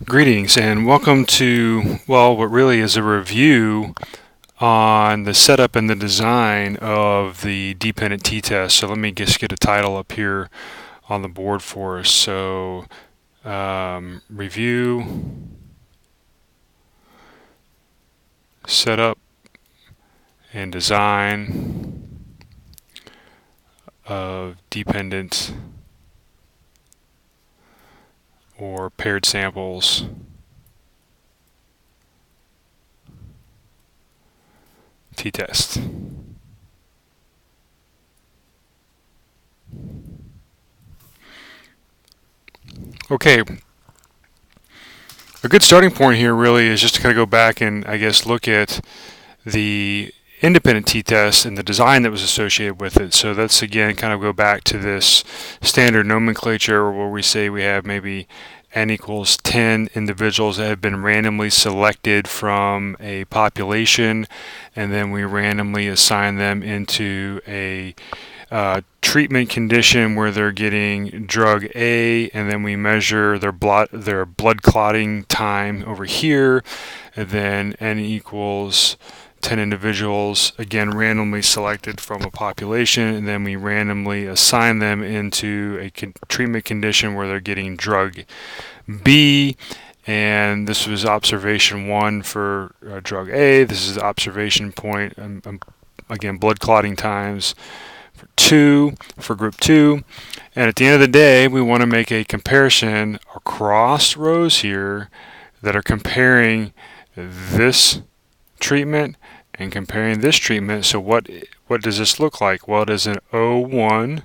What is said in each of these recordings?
Greetings and welcome to, well, what really is a review on the setup and the design of the dependent t-test. So let me just get a title up here on the board for us. So review, setup, and design of dependent or paired samples t-test. Okay, a good starting point here really is just to kind of go back and I guess look at the independent t-test and the design that was associated with it. So let's again kind of go back to this standard nomenclature where we say we have maybe n equals 10 individuals that have been randomly selected from a population, and then we randomly assign them into a treatment condition where they're getting drug A, and then we measure their blood clotting time over here, and then n equals 10 individuals, again randomly selected from a population, and then we randomly assign them into a treatment condition where they're getting drug B, and this was observation 1 for drug A. This is observation point, again blood clotting times for 2 for group 2, and at the end of the day we want to make a comparison across rows here that are comparing this treatment and comparing this treatment. So what does this look like? Well, it is an O1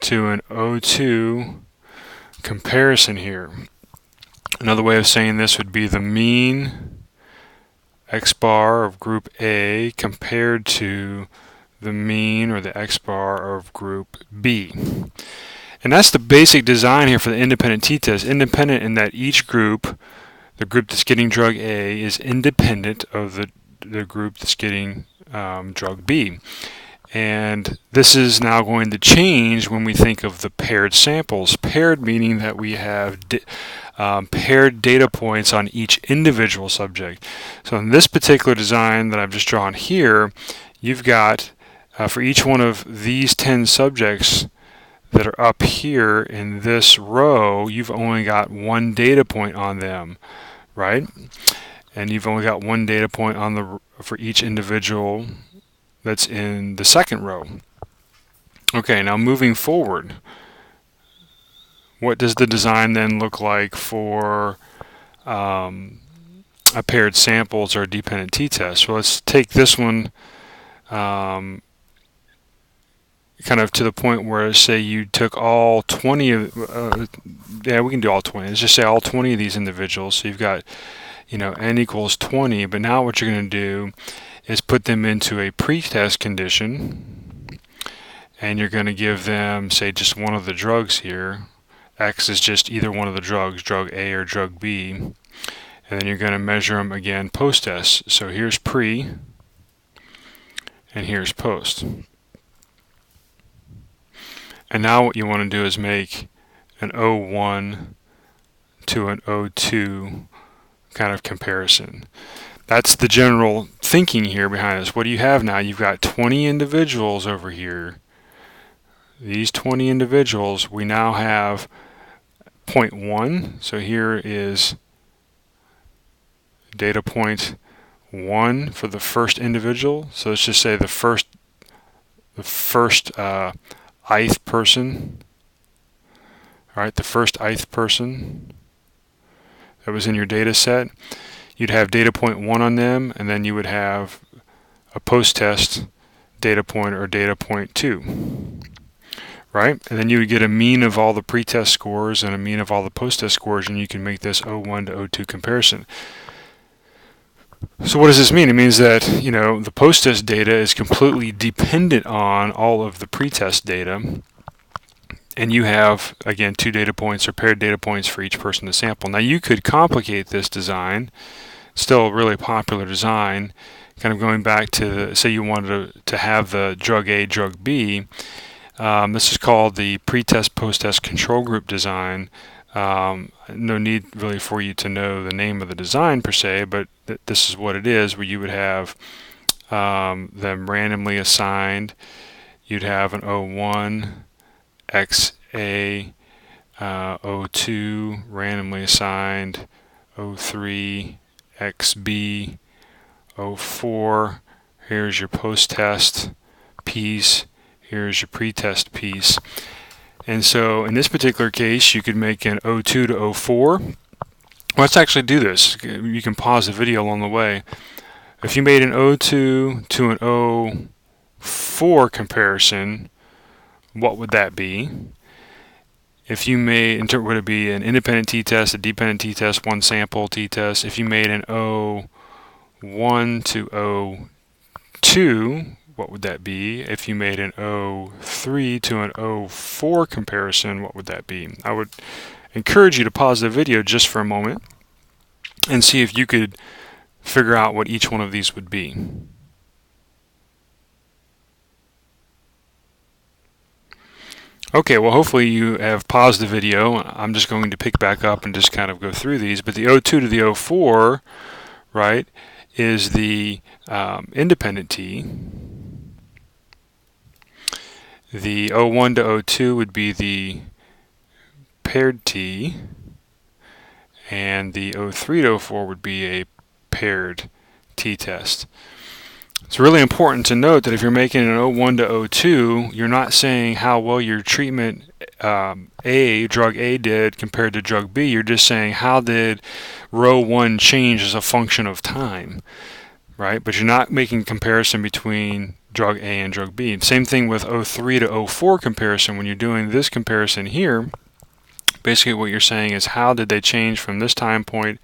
to an O2 comparison here. Another way of saying this would be the mean X bar of group A compared to the mean or the X bar of group B. And that's the basic design here for the independent t-test. Independent in that each group, the group that's getting drug A, is independent of the group that's getting drug B. And this is now going to change when we think of the paired samples. Paired meaning that we have paired data points on each individual subject. So in this particular design that I've just drawn here, you've got for each one of these 10 subjects that are up here in this row, you've only got one data point on them, right? And you've only got one data point on for each individual that's in the second row. Okay, now moving forward, what does the design then look like for a paired samples or dependent t-test? Well, let's take this one kind of to the point where, say, you took all 20 of, yeah, we can do all 20. Let's just say all 20 of these individuals. So you've got, n equals 20, but now what you're going to do is put them into a pre-test condition, and you're going to give them, say, just one of the drugs here. X is just either one of the drugs, drug A or drug B, and then you're going to measure them again post-test. So here's pre, and here's post. And now what you want to do is make an O1 to an O2 kind of comparison. That's the general thinking here behind this. What do you have now? You've got 20 individuals over here. These 20 individuals, we now have 0.1. So here is data point 1 for the first individual. So let's just say the first ith person. All right, the first ith person that was in your data set. You'd have data point 1 on them, and then you would have a post-test data point or data point 2. Right? And then you would get a mean of all the pre-test scores and a mean of all the post-test scores, and you can make this O1 to O2 comparison. So what does this mean? It means that, the post-test data is completely dependent on all of the pre-test data, and you have, again, 2 data points or paired data points for each person to sample. Now you could complicate this design, still a really popular design, kind of going back to, say you wanted to have the drug A, drug B. This is called the pre-test, post-test control group design. No need really for you to know the name of the design per se, but this is what it is, where you would have them randomly assigned. You'd have an O1, XA, O2 randomly assigned, O3, XB, O4. Here's your post-test piece. Here's your pre-test piece. And so in this particular case, you could make an O2 to O4. Let's actually do this. You can pause the video along the way. If you made an O2 to an O4 comparison, what would that be? If you made, would it be an independent t-test, a dependent t-test, one sample t-test? If you made an O1 to O2, what would that be? If you made an O3 to an O4 comparison, what would that be? I would encourage you to pause the video just for a moment and see if you could figure out what each one of these would be. Okay, well, hopefully you have paused the video. I'm just going to pick back up and just kind of go through these. But the O2 to the O4, right, is the independent T. The O1 to O2 would be the paired T, and the O3 to O4 would be a paired t-test. It's really important to note that if you're making an O1 to O2, you're not saying how well your treatment drug A did compared to drug B. You're just saying how did row 1 change as a function of time, right? But you're not making a comparison between drug A and drug B. Same thing with O3 to O4 comparison. When you're doing this comparison here, basically what you're saying is how did they change from this time point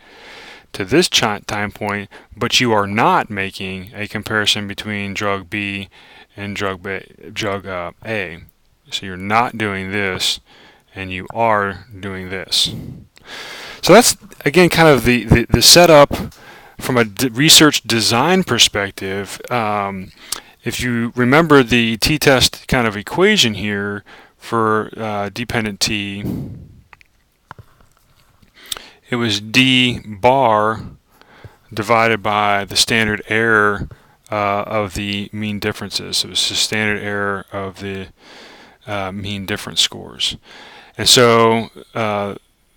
to this time point, but you are not making a comparison between drug B and drug A. So you're not doing this, and you are doing this. So that's, again, kind of the setup from a research design perspective. If you remember the t-test kind of equation here for dependent T, it was D bar divided by the standard error of the mean differences. So it was the standard error of the mean difference scores. And so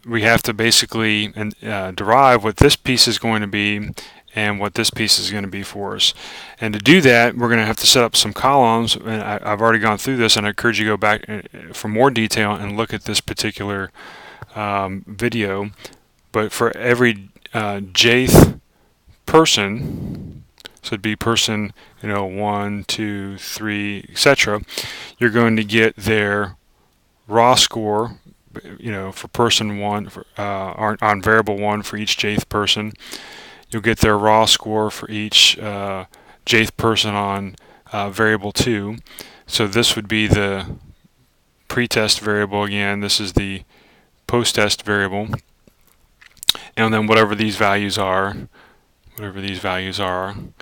we have to basically derive what this piece is going to be and what this piece is going to be for us. And to do that, we're going to have to set up some columns, and I've already gone through this, and I encourage you to go back for more detail and look at this particular video. But for every jth person, so it'd be person 1, 2, 3, etc., you're going to get their raw score, for person 1 on variable 1 for each jth person. You'll get their raw score for each jth person on variable 2. So this would be the pretest variable again. This is the post-test variable. And then whatever these values are. And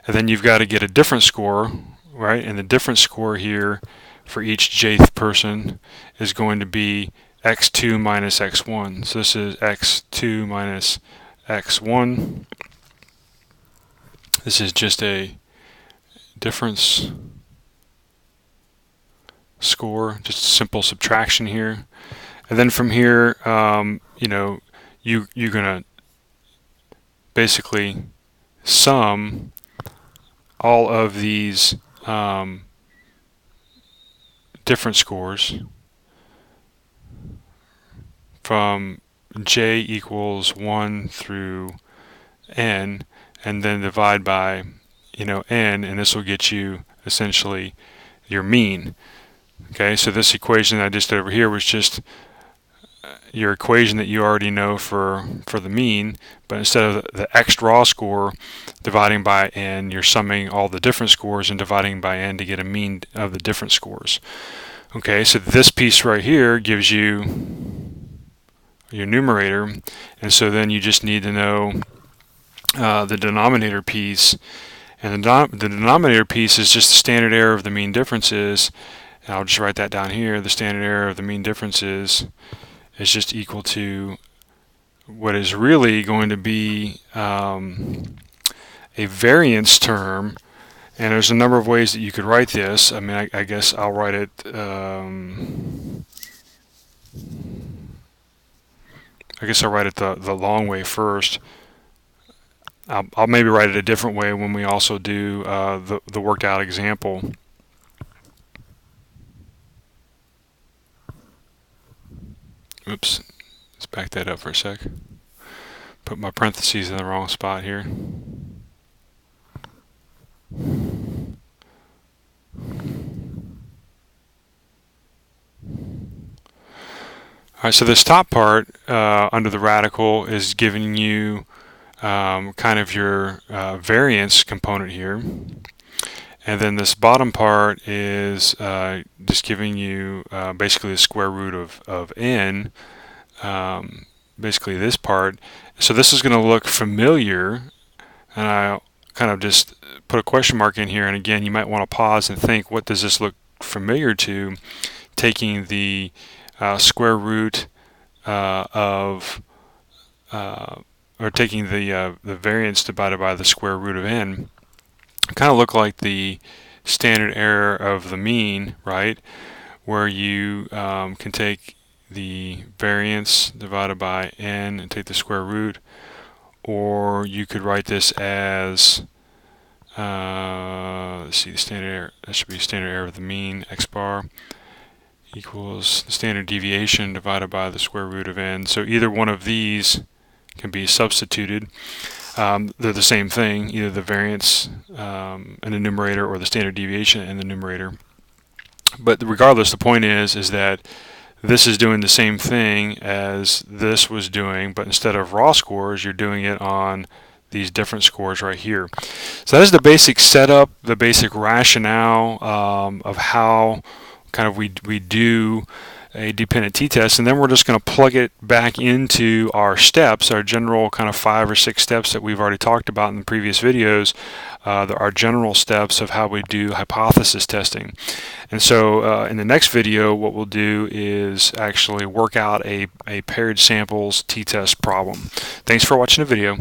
then you've got to get a difference score, right? And the difference score here for each jth person is going to be x2 minus x1. So this is x2 minus x1. This is just a difference score, just simple subtraction here. And then from here, you're going to basically sum all of these difference scores from j equals 1 through n, and then divide by n, and this will get you essentially your mean. Okay, so this equation I just did over here was just your equation that you already know for the mean, but instead of the x raw score dividing by n, you're summing all the different scores and dividing by n to get a mean of the different scores. Okay, so this piece right here gives you your numerator, and so then you just need to know the denominator piece, and the denominator piece is just the standard error of the mean differences. And I'll just write that down here. The standard error of the mean differences is just equal to what is really going to be a variance term. And there's a number of ways that you could write this. I mean, I guess I'll write it, the long way first. I'll maybe write it a different way when we also do the worked out example. Oops, let's back that up for a sec. Put my parentheses in the wrong spot here. Alright, so this top part under the radical is giving you kind of your variance component here. And then this bottom part is just giving you basically the square root of n, basically this part. So this is going to look familiar, and I'll kind of just put a question mark in here. And again, you might want to pause and think, what does this look familiar to? Taking the square root of or taking the variance divided by the square root of n, kind of look like the standard error of the mean, right? Where you can take the variance divided by n and take the square root, or you could write this as let's see, the standard error, that should be standard error of the mean, x bar equals the standard deviation divided by the square root of n. So either one of these can be substituted. They're the same thing, either the variance in the numerator or the standard deviation in the numerator. But regardless, the point is that this is doing the same thing as this was doing, but instead of raw scores, you're doing it on these different scores right here. So that is the basic setup, the basic rationale of how kind of we do a dependent t-test, and then we're just going to plug it back into our steps, our general kind of 5 or 6 steps that we've already talked about in the previous videos, our general steps of how we do hypothesis testing. And so in the next video, what we'll do is actually work out a paired samples t-test problem. Thanks for watching the video.